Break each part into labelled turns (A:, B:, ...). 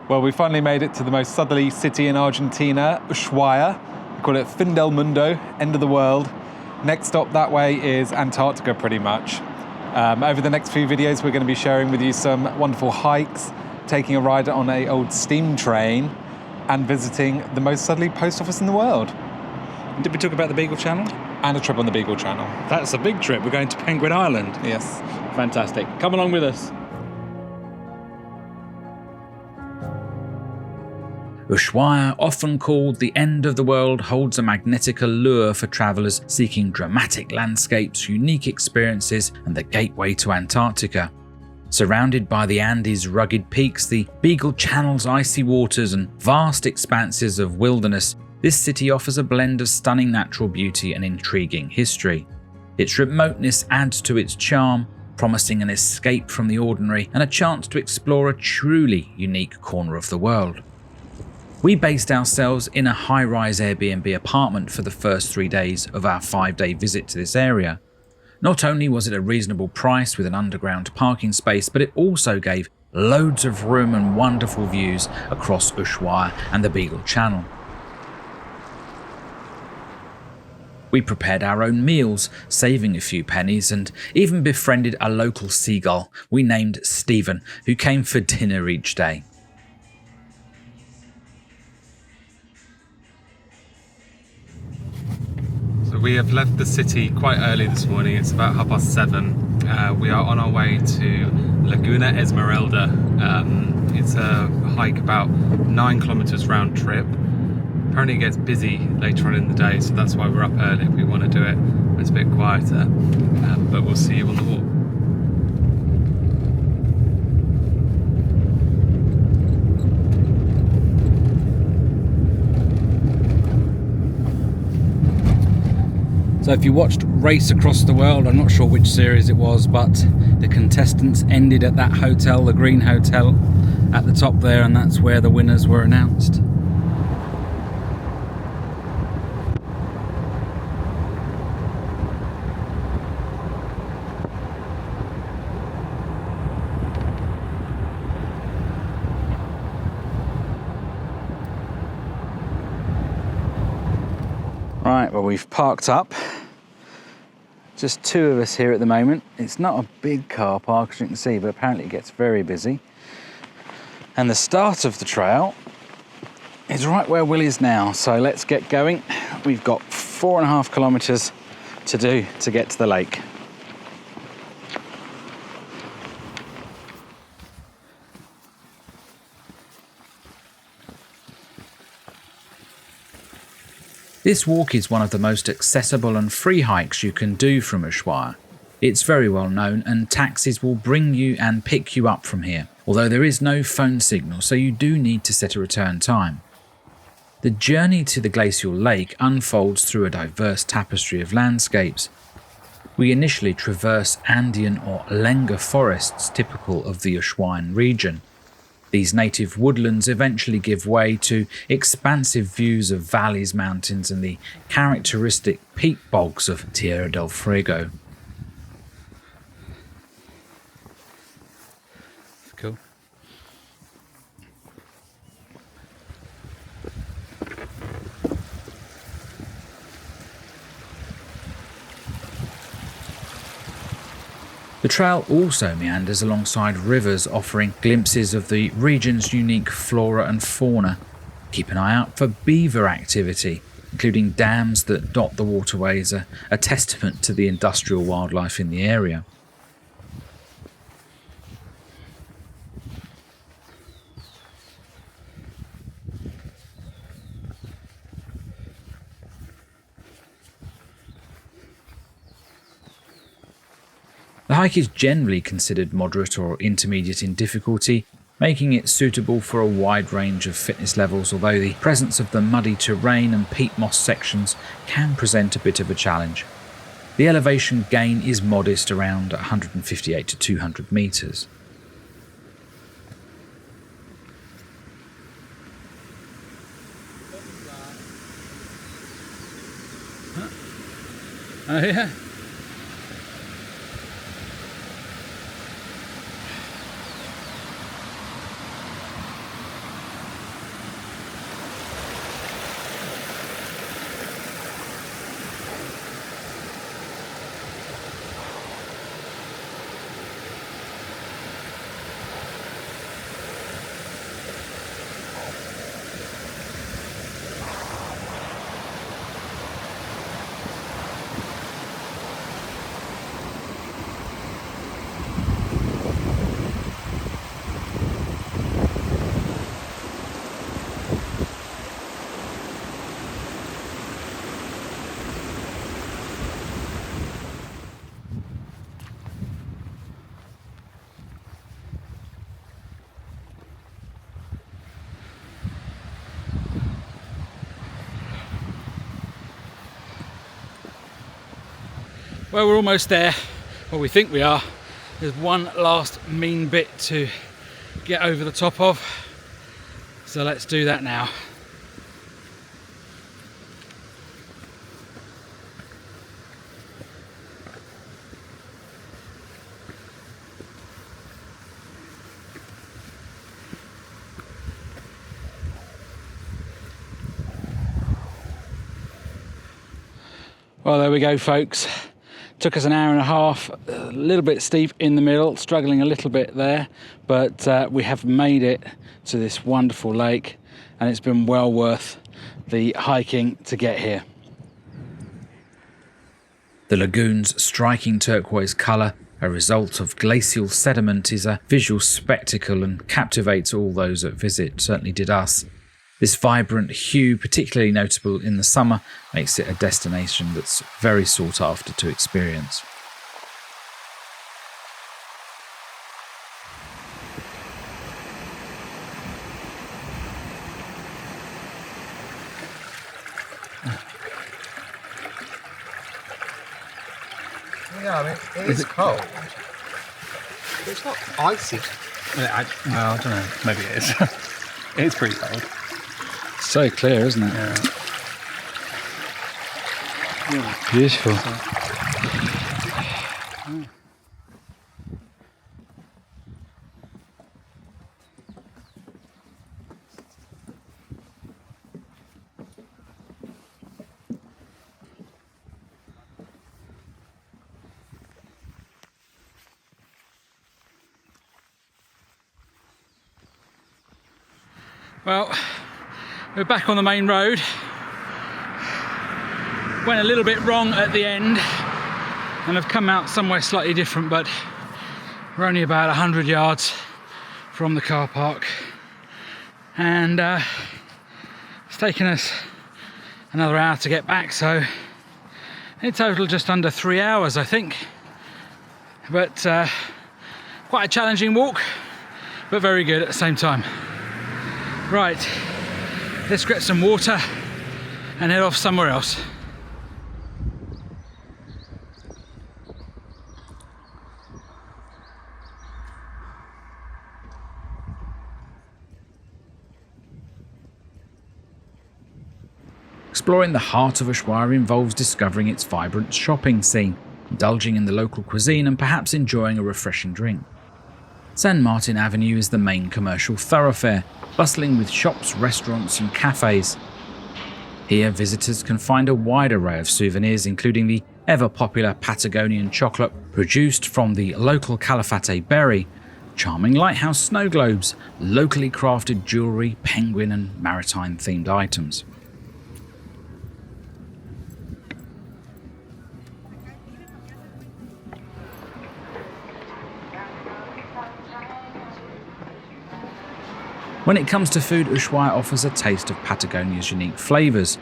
A: Well, we finally made it to the most southerly city in Argentina, Ushuaia. We call it Fin del Mundo, end of the world. Next stop that way is Antarctica, pretty much. Over the next few videos, we're going to be sharing with you some wonderful hikes, taking a ride on an old steam train, and visiting the most southerly post office in the world.
B: Did we talk about the Beagle Channel?
A: And a trip on the Beagle Channel.
B: That's a big trip. We're going to Penguin Island.
A: Yes.
B: Fantastic. Come along with us. Ushuaia, often called the end of the world, holds a magnetic allure for travellers seeking dramatic landscapes, unique experiences, and the gateway to Antarctica. Surrounded by the Andes' rugged peaks, the Beagle Channel's icy waters, and vast expanses of wilderness, this city offers a blend of stunning natural beauty and intriguing history. Its remoteness adds to its charm, promising an escape from the ordinary and a chance to explore a truly unique corner of the world. We based ourselves in a high-rise Airbnb apartment for the first 3 days of our 5-day visit to this area. Not only was it a reasonable price with an underground parking space, but it also gave loads of room and wonderful views across Ushuaia and the Beagle Channel. We prepared our own meals, saving a few pennies, and even befriended a local seagull we named Stephen, who came for dinner each day.
A: So we have left the city quite early this morning. It's about 7:30. We are on our way to Laguna, Esmeralda. It's a hike about 9 kilometers round trip. Apparently it gets busy later on in the day, so that's why we're up early if we want to do it. It's a bit quieter, but we'll see you on the walk.
B: So if you watched Race Across the World, I'm not sure which series it was, but the contestants ended at that hotel, the Green Hotel at the top there, and that's where the winners were announced. Right, well, we've parked up. Just 2 of us here at the moment. It's not a big car park, as you can see, but apparently it gets very busy. And the start of the trail is right where Will is now. So let's get going. We've got 4.5 kilometers to do to get to the lake. This walk is one of the most accessible and free hikes you can do from Ushuaia. It's very well known, and taxis will bring you and pick you up from here, although there is no phone signal, so you do need to set a return time. The journey to the glacial lake unfolds through a diverse tapestry of landscapes. We initially traverse Andean or Lenga forests typical of the Ushuaian region. These native woodlands eventually give way to expansive views of valleys, mountains, and the characteristic peat bogs of Tierra del Fuego. Cool. The trail also meanders alongside rivers, offering glimpses of the region's unique flora and fauna. Keep an eye out for beaver activity, including dams that dot the waterways, a testament to the industrial wildlife in the area. The hike is generally considered moderate or intermediate in difficulty, making it suitable for a wide range of fitness levels, although the presence of the muddy terrain and peat moss sections can present a bit of a challenge. The elevation gain is modest, around 158 to 200 metres. Oh yeah. Well, we're almost there. Well, we think we are. There's one last mean bit to get over the top of. So let's do that now. Well, there we go, folks. Took us an hour and a half, a little bit steep in the middle, struggling a little bit there, but we have made it to this wonderful lake, and it's been well worth the hiking to get here. The lagoon's striking turquoise colour, a result of glacial sediment, is a visual spectacle and captivates all those that visit, certainly did us. This vibrant hue, particularly notable in the summer, makes it a destination that's very sought after to experience.
A: Yeah, I mean, it is cold. It's not icy.
C: I don't know. Maybe it is. It's pretty cold.
B: So clear, isn't it?
C: Yeah.
B: Beautiful. Well, we're back on the main road. Went a little bit wrong at the end and have come out somewhere slightly different, but we're only about 100 yards from the car park, and it's taken us another hour to get back, so in total just under 3 hours, I think. But quite a challenging walk, but very good at the same time. Right, let's get some water and head off somewhere else. Exploring the heart of Ushuaia involves discovering its vibrant shopping scene, indulging in the local cuisine and perhaps enjoying a refreshing drink. San Martin Avenue is the main commercial thoroughfare, bustling with shops, restaurants and cafes. Here visitors can find a wide array of souvenirs, including the ever-popular Patagonian chocolate produced from the local Calafate berry, charming lighthouse snow globes, locally crafted jewellery, penguin and maritime-themed items. When it comes to food, Ushuaia offers a taste of Patagonia's unique flavours.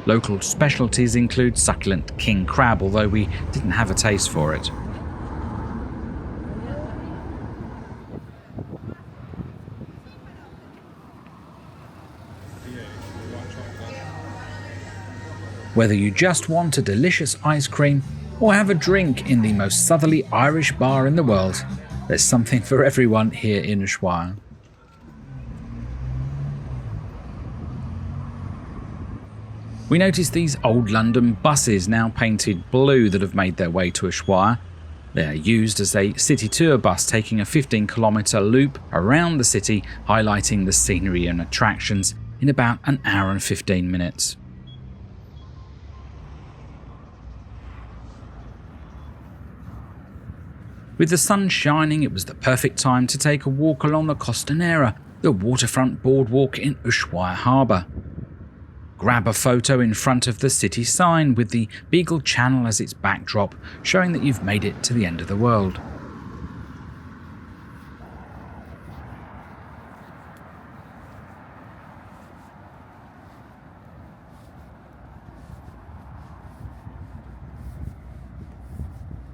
B: Local specialties include succulent king crab, although we didn't have a taste for it. Whether you just want a delicious ice cream or have a drink in the most southerly Irish bar in the world, there's something for everyone here in Ushuaia. We noticed these old London buses, now painted blue, that have made their way to Ushuaia. They are used as a city tour bus, taking a 15-kilometre loop around the city, highlighting the scenery and attractions in about an hour and 15 minutes. With the sun shining, it was the perfect time to take a walk along the Costanera, the waterfront boardwalk in Ushuaia Harbour. Grab a photo in front of the city sign with the Beagle Channel as its backdrop, showing that you've made it to the end of the world.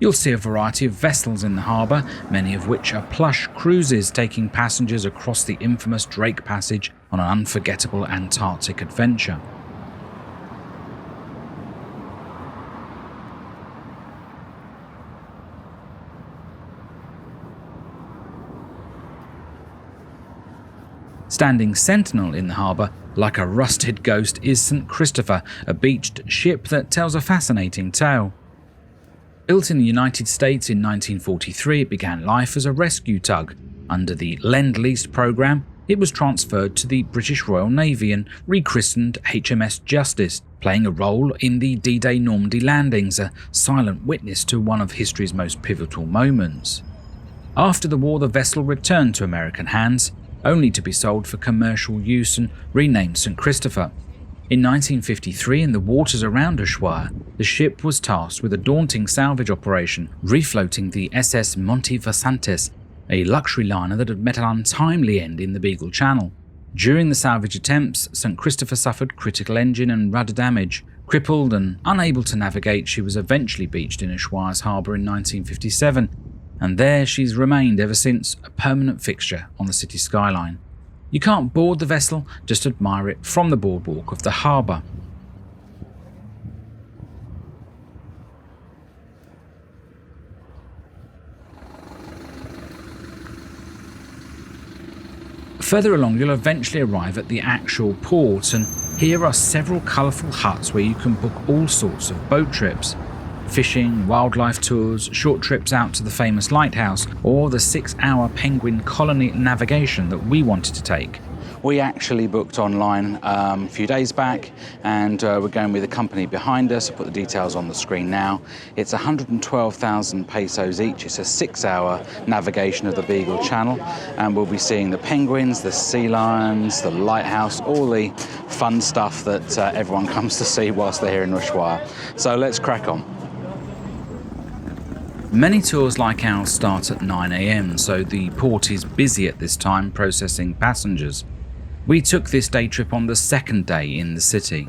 B: You'll see a variety of vessels in the harbour, many of which are plush cruises taking passengers across the infamous Drake Passage on an unforgettable Antarctic adventure. Standing sentinel in the harbour, like a rusted ghost, is St. Christopher, a beached ship that tells a fascinating tale. Built in the United States in 1943, it began life as a rescue tug. Under the Lend-Lease program, it was transferred to the British Royal Navy and rechristened HMS Justice, playing a role in the D-Day Normandy landings, a silent witness to one of history's most pivotal moments. After the war, the vessel returned to American hands, only to be sold for commercial use and renamed St. Christopher. In 1953, in the waters around Ushuaia, the ship was tasked with a daunting salvage operation, refloating the SS Monte Versantes, a luxury liner that had met an untimely end in the Beagle Channel. During the salvage attempts, St. Christopher suffered critical engine and rudder damage. Crippled and unable to navigate, she was eventually beached in Ushuaia's harbour in 1957, and there she's remained ever since, a permanent fixture on the city skyline. You can't board the vessel, just admire it from the boardwalk of the harbour. Further along, you'll eventually arrive at the actual port, and here are several colourful huts where you can book all sorts of boat trips. Fishing, wildlife tours, short trips out to the famous lighthouse, or the 6-hour penguin colony navigation that we wanted to take. We actually booked online a few days back, and we're going with the company behind us. I'll put the details on the screen now. It's 112,000 pesos each. It's a 6-hour navigation of the Beagle Channel, and we'll be seeing the penguins, the sea lions, the lighthouse, all the fun stuff that everyone comes to see whilst they're here in Ushuaia. So let's crack on. Many tours like ours start at 9 AM, so the port is busy at this time processing passengers. We took this day trip on the second day in the city.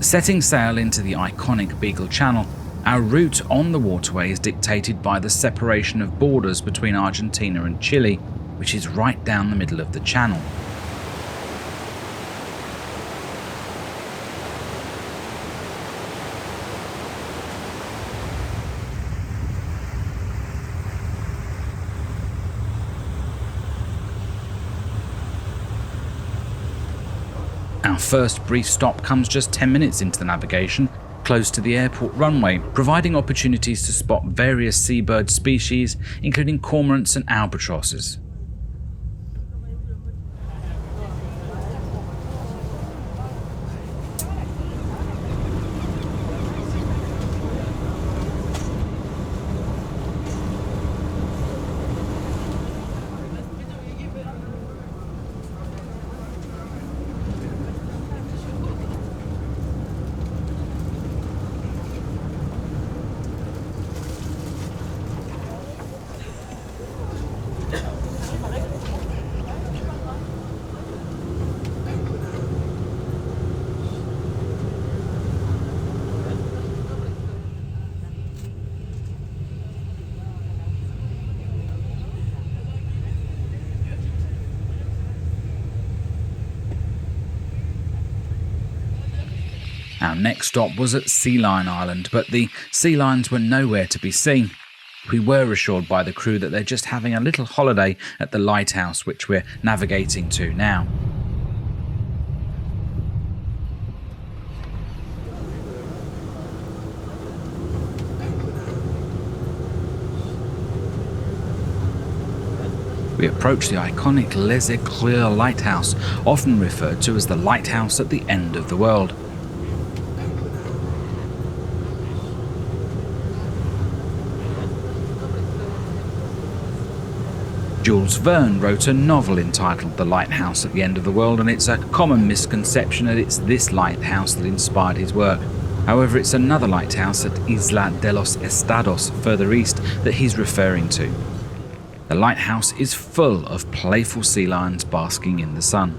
B: Setting sail into the iconic Beagle Channel, our route on the waterway is dictated by the separation of borders between Argentina and Chile, which is right down the middle of the channel. Our first brief stop comes just 10 minutes into the navigation, close to the airport runway, providing opportunities to spot various seabird species, including cormorants and albatrosses. Our next stop was at Sea Lion Island, but the sea lions were nowhere to be seen. We were assured by the crew that they're just having a little holiday at the lighthouse, which we're navigating to now. We approach the iconic Les Eclaireurs Lighthouse, often referred to as the lighthouse at the end of the world. Jules Verne wrote a novel entitled The Lighthouse at the End of the World, and it's a common misconception that it's this lighthouse that inspired his work. However, it's another lighthouse at Isla de los Estados, further east, that he's referring to. The lighthouse is full of playful sea lions basking in the sun.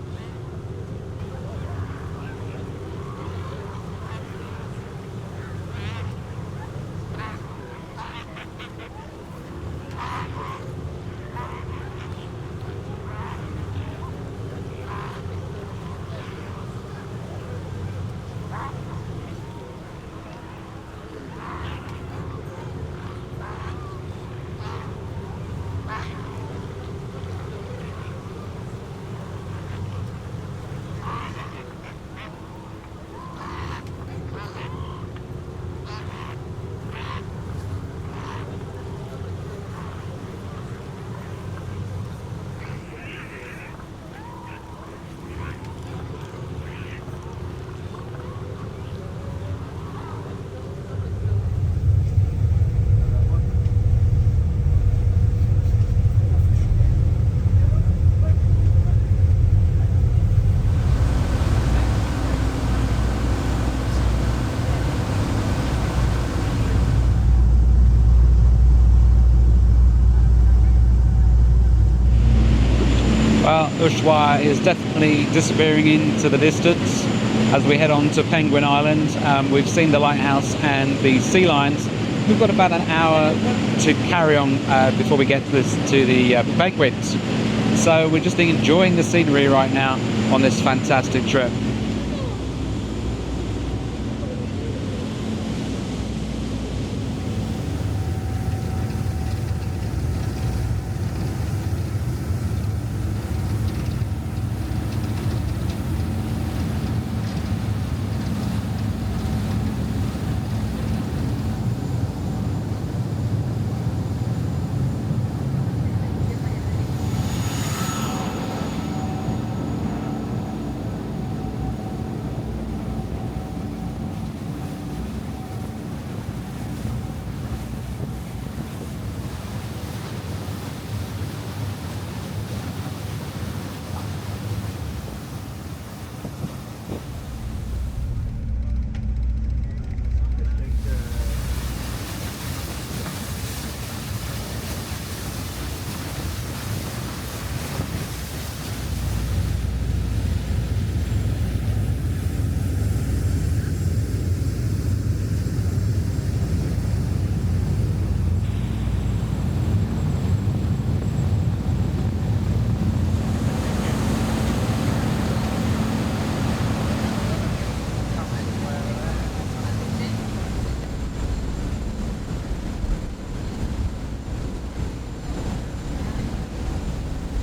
B: Ushuaia is definitely disappearing into the distance as we head on to Penguin Island. We've seen the lighthouse and the sea lions. We've got about an hour to carry on before we get to the penguins. So we're just enjoying the scenery right now on this fantastic trip.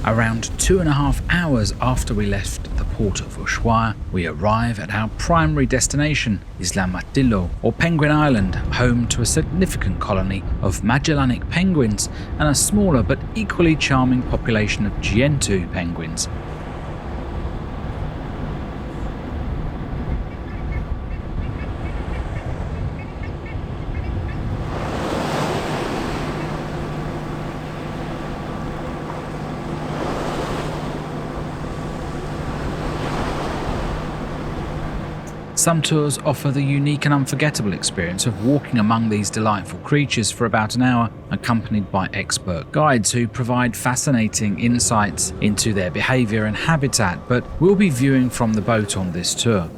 B: Around 2.5 hours after we left the port of Ushuaia, we arrive at our primary destination, Isla Matillo, or Penguin Island, home to a significant colony of Magellanic penguins and a smaller but equally charming population of Gentoo penguins. Some tours offer the unique and unforgettable experience of walking among these delightful creatures for about an hour, accompanied by expert guides who provide fascinating insights into their behaviour and habitat, but we'll be viewing from the boat on this tour.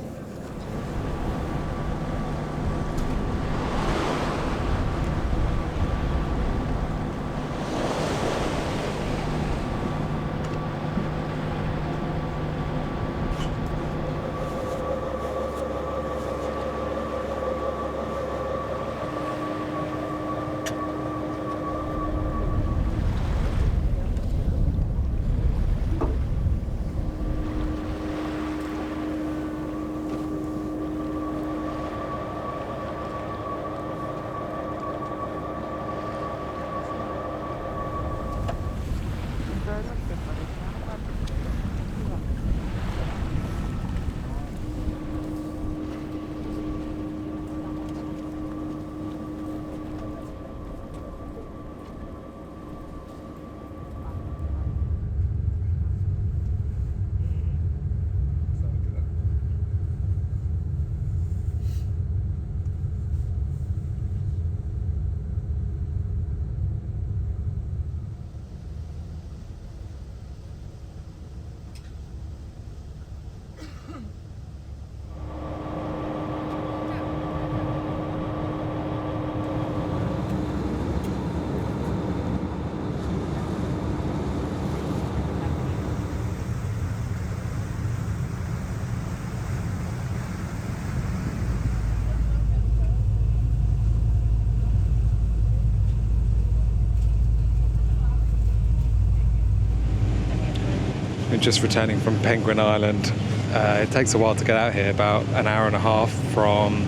A: Just returning from Penguin Island. It takes a while to get out here, about an hour and a half from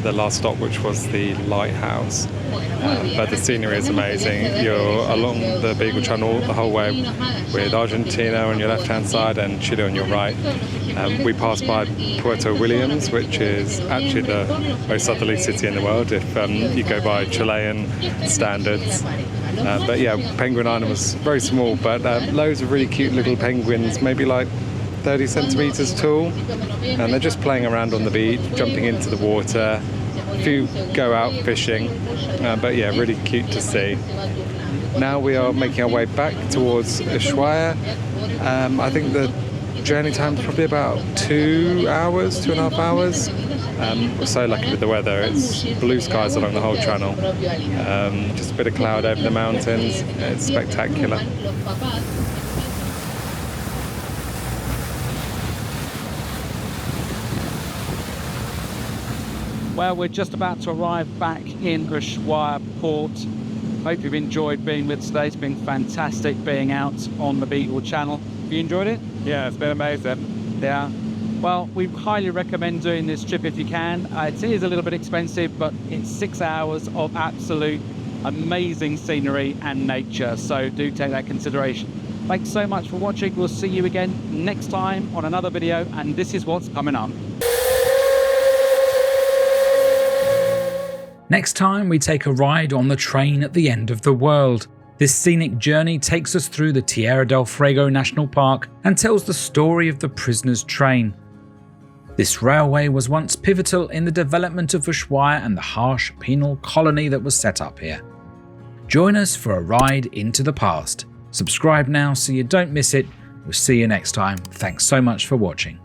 A: the last stop, which was the lighthouse. But the scenery is amazing. You're along the Beagle Channel the whole way with Argentina on your left hand side and Chile on your right. We passed by Puerto Williams, which is actually the most southerly city in the world if you go by Chilean standards. But yeah, Penguin Island was very small, but loads of really cute little penguins, maybe like 30 centimetres tall, and they're just playing around on the beach, jumping into the water, few go out fishing, but yeah, really cute to see. Now we are making our way back towards Ushuaia. I think the journey time is probably about 2 hours, 2.5 hours. We're so lucky with the weather. It's blue skies along the whole channel. Just a bit of cloud over the mountains. It's spectacular.
D: Well, we're just about to arrive back in Ushuaia port. Hope you've enjoyed being with us today. It's been fantastic being out on the Beagle Channel. Have you enjoyed it?
A: Yeah, it's been amazing.
D: Yeah. Well, we highly recommend doing this trip if you can. It is a little bit expensive, but it's 6 hours of absolute amazing scenery and nature. So do take that into consideration. Thanks so much for watching. We'll see you again next time on another video, and this is what's coming up.
B: Next time, we take a ride on the train at the end of the world. This scenic journey takes us through the Tierra del Fuego National Park and tells the story of the prisoner's train. This railway was once pivotal in the development of Ushuaia and the harsh penal colony that was set up here. Join us for a ride into the past. Subscribe now so you don't miss it. We'll see you next time. Thanks so much for watching.